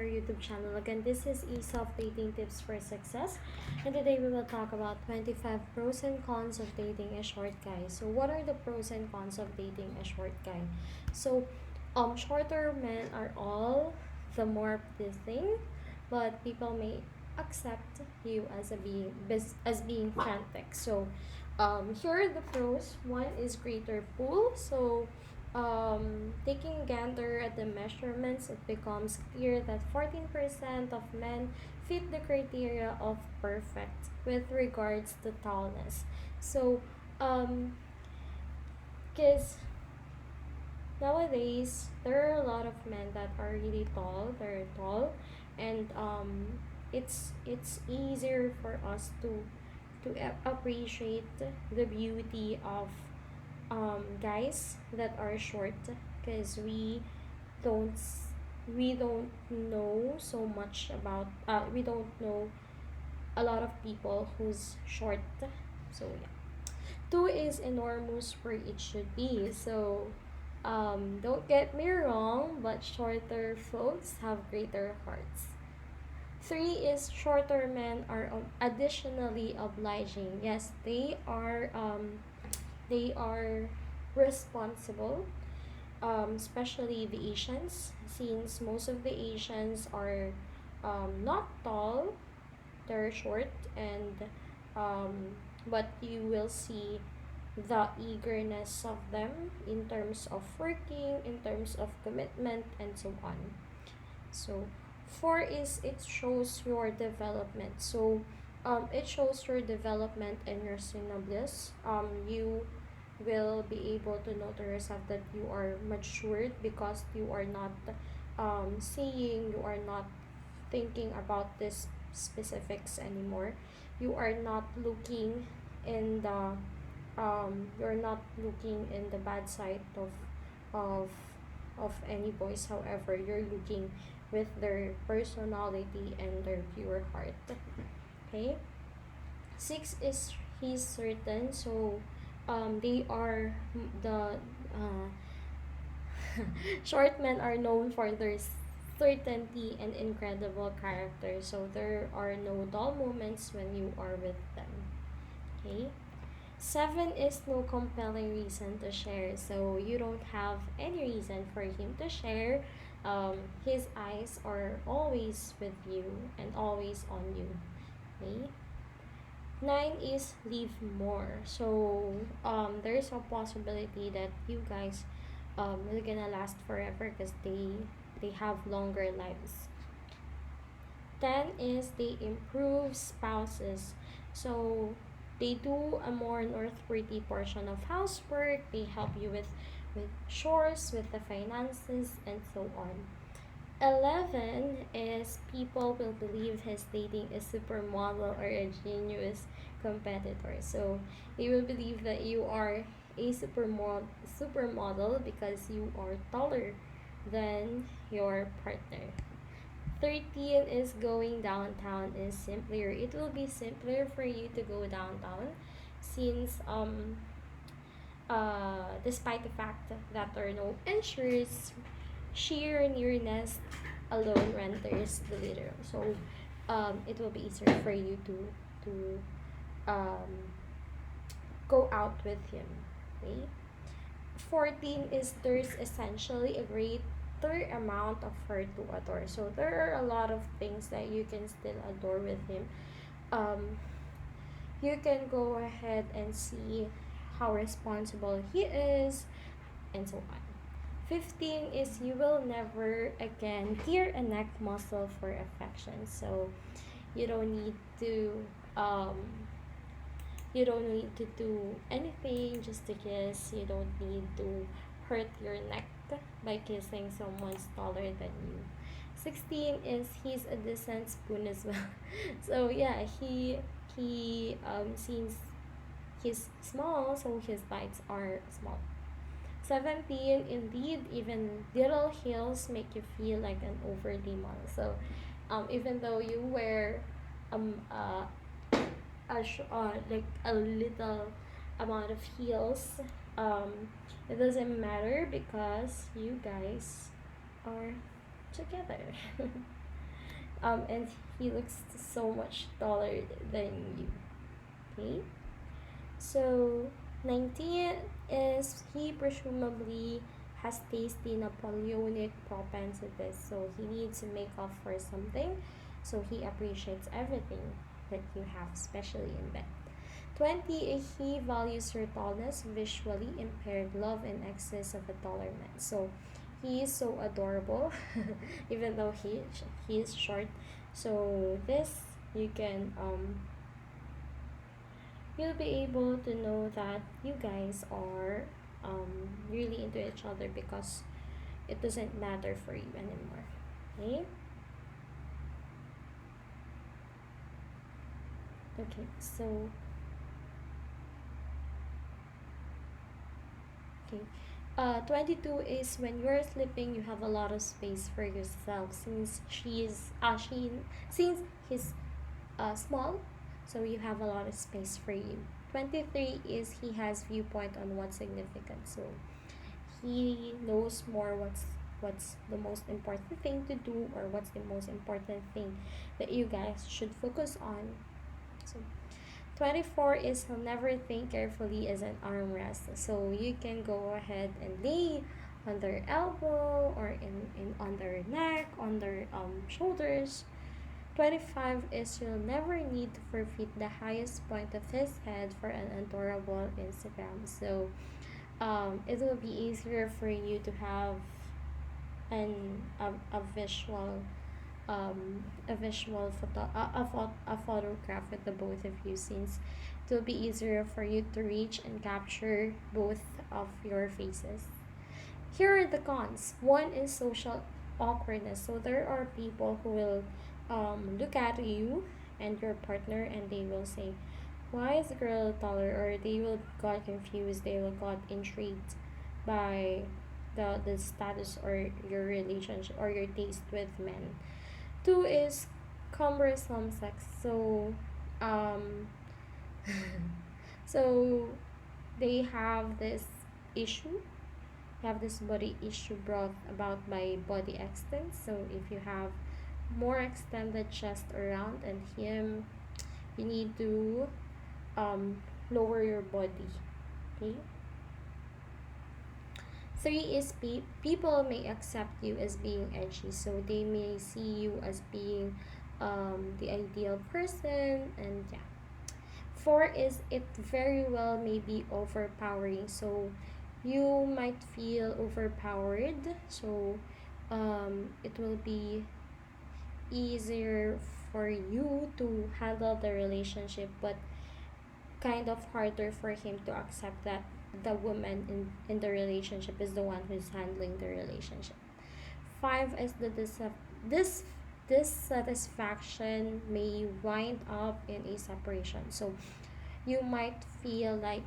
our YouTube channel. Again, this is e-self dating tips for success, and today we will talk about 25 pros and cons of dating a short guy. So what are the pros and cons of dating a short guy? So shorter men are all the more pleasing, but people may accept you as being frantic. So here are the pros. One is greater pull. So taking a gander at the measurements, it becomes clear that 14% of men fit the criteria of perfect with regards to tallness. So, um, because nowadays there are a lot of men that are really tall, they're tall, and it's easier for us to appreciate the beauty of guys that are short because don't we don't know so much about we don't know a lot of people who's short. So yeah, two is enormous where it should be. So don't get me wrong, but shorter folks have greater hearts. Three is shorter men are additionally obliging. Yes, they are responsible, especially the Asians, since most of the Asians are not tall, they're short, and um, but you will see the eagerness of them in terms of working, in terms of commitment, and so on. So, four is it shows your development. So, it shows your development and your syllabus. You will be able to know to yourself that you are matured because you are not seeing, you are not thinking about this specifics anymore. You are not looking in the you're not looking in the bad side of of any boys. However, you're looking with their personality and their pure heart. Okay. Six is he's certain. So they are the short men are known for their certainty and incredible character. So there are no dull moments when you are with them. Okay. Seven is no compelling reason to share. So you don't have any reason for him to share. His eyes are always with you and always on you. Okay. Nine is live more. So there's a possibility that you guys will gonna last forever because they have longer lives. 10 is they improve spouses. So they do a more noteworthy portion of housework. They help you with chores, with the finances, and so on. 11 is people will believe he's dating a supermodel or a genius competitor. So they will believe that you are a supermodel because you are taller than your partner. 13 is going downtown is simpler. It will be simpler for you to go downtown since despite the fact that there are no insurance, sheer nearness alone renders the literal. So it will be easier for you to go out with him. Okay? 14 is there's essentially a greater amount of her to adore. So there are a lot of things that you can still adore with him. Um, you can go ahead and see how responsible he is, and so on. 15 is you will never again tear a neck muscle for affection. So you don't need to um, you don't need to do anything just to kiss. You don't need to hurt your neck by kissing someone's taller than you. 16 is he's a decent spoon as well. So yeah, he since he's small, so his bites are small. 17, indeed, even little heels make you feel like an overly model. So even though you wear um uh, like a little amount of heels, um it doesn't matter because you guys are together. And he looks so much taller than you. Okay. So 19 is he presumably has tasty Napoleonic propensities, so he needs to make up for something, so he appreciates everything that you have, especially in bed. 20, he values your tallness, visually impaired love in excess of a taller man. So he is so adorable, even though he is short. So this you can you'll be able to know that you guys are really into each other because it doesn't matter for you anymore. Okay? Okay, so okay. 22 is when you're sleeping, you have a lot of space for yourself since since he's small, so you have a lot of space for you. 23 is he has viewpoint on what's significant, so he knows more what's the most important thing to do or what's the most important thing that you guys should focus on. So 24 is he'll never think carefully as an armrest, so you can go ahead and lay on their elbow or in on their neck, on their shoulders. 25 is you'll never need to forfeit the highest point of his head for an adorable Instagram. So it will be easier for you to have a visual a photograph with the both of you, since it will be easier for you to reach and capture both of your faces. Here are the cons. One is social awkwardness. So there are people who will look at you and your partner and they will say, why is the girl taller? Or they will got confused, they will got intrigued by the status or your relationship or your taste with men. Two is cumbersome sex. So um so they have this issue, have this body issue brought about by body extent. So if you have more extended chest around and him, you need to um lower your body. Okay. Three is people may accept you as being edgy, so they may see you as being the ideal person, and yeah. Four is it very well may be overpowering, so you might feel overpowered, so it will be easier for you to handle the relationship, but kind of harder for him to accept that the woman in the relationship is the one who's handling the relationship. Five is the this dissatisfaction may wind up in a separation. So you might feel like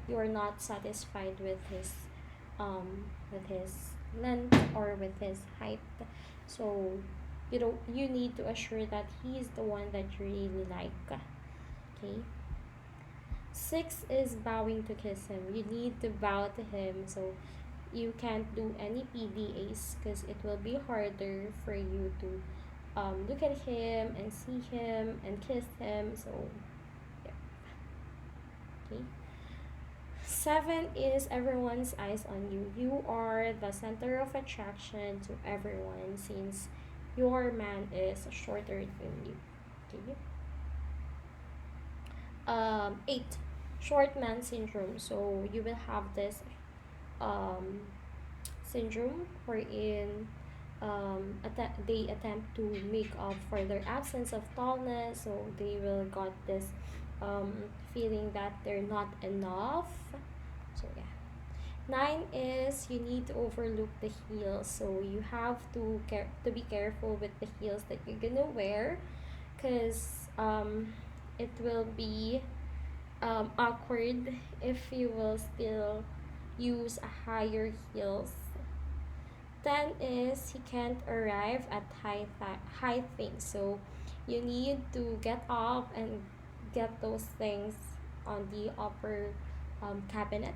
you're not satisfied with his length or with his height. So you need to assure that he's the one that you really like. Okay. Six is bowing to kiss him. You need to bow to him, so you can't do any PDAs because it will be harder for you to look at him and see him and kiss him. So yeah. Okay. Seven is everyone's eyes on you. You are the center of attraction to everyone since your man is shorter than you. Okay. Eight, short man syndrome. So you will have this um, syndrome wherein they attempt to make up for their absence of tallness. So they will got this feeling that they're not enough. So yeah. Nine is you need to overlook the heels. So you have to be careful with the heels that you're gonna wear, because it will be awkward if you will still use a higher heels. 10 is he can't arrive at high things, so you need to get up and get those things on the upper cabinet.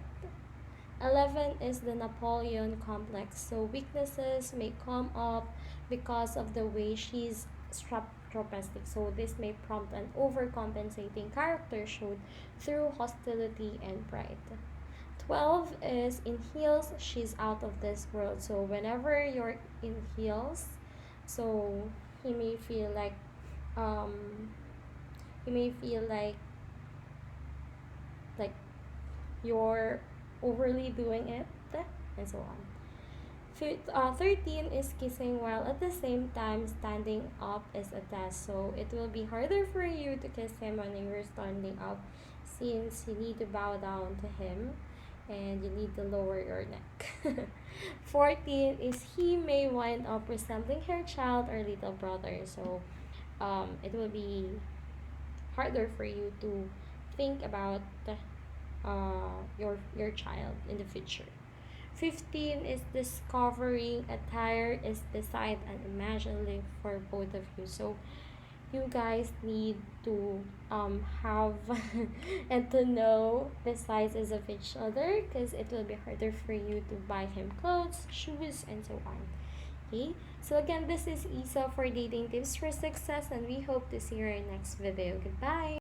11 is the Napoleon complex, so weaknesses may come up because of the way she's tropistic. So this may prompt an overcompensating character showed through hostility and pride. 12 is in heels, she's out of this world. So whenever you're in heels, so he may feel like um he may feel like you're overly doing it, and so on. 13 is kissing while at the same time standing up is a test. So it will be harder for you to kiss him when you're standing up, since you need to bow down to him and you need to lower your neck. 14 is he may wind up resembling her child or little brother. So it will be harder for you to think about your child in the future. 15 is discovering attire is the sight and imagining for both of you. So you guys need to have and to know the sizes of each other, because it will be harder for you to buy him clothes, shoes, and so on. Okay, so again, this is Isa for Dating Tips for Success, and we hope to see you in our next video. Goodbye.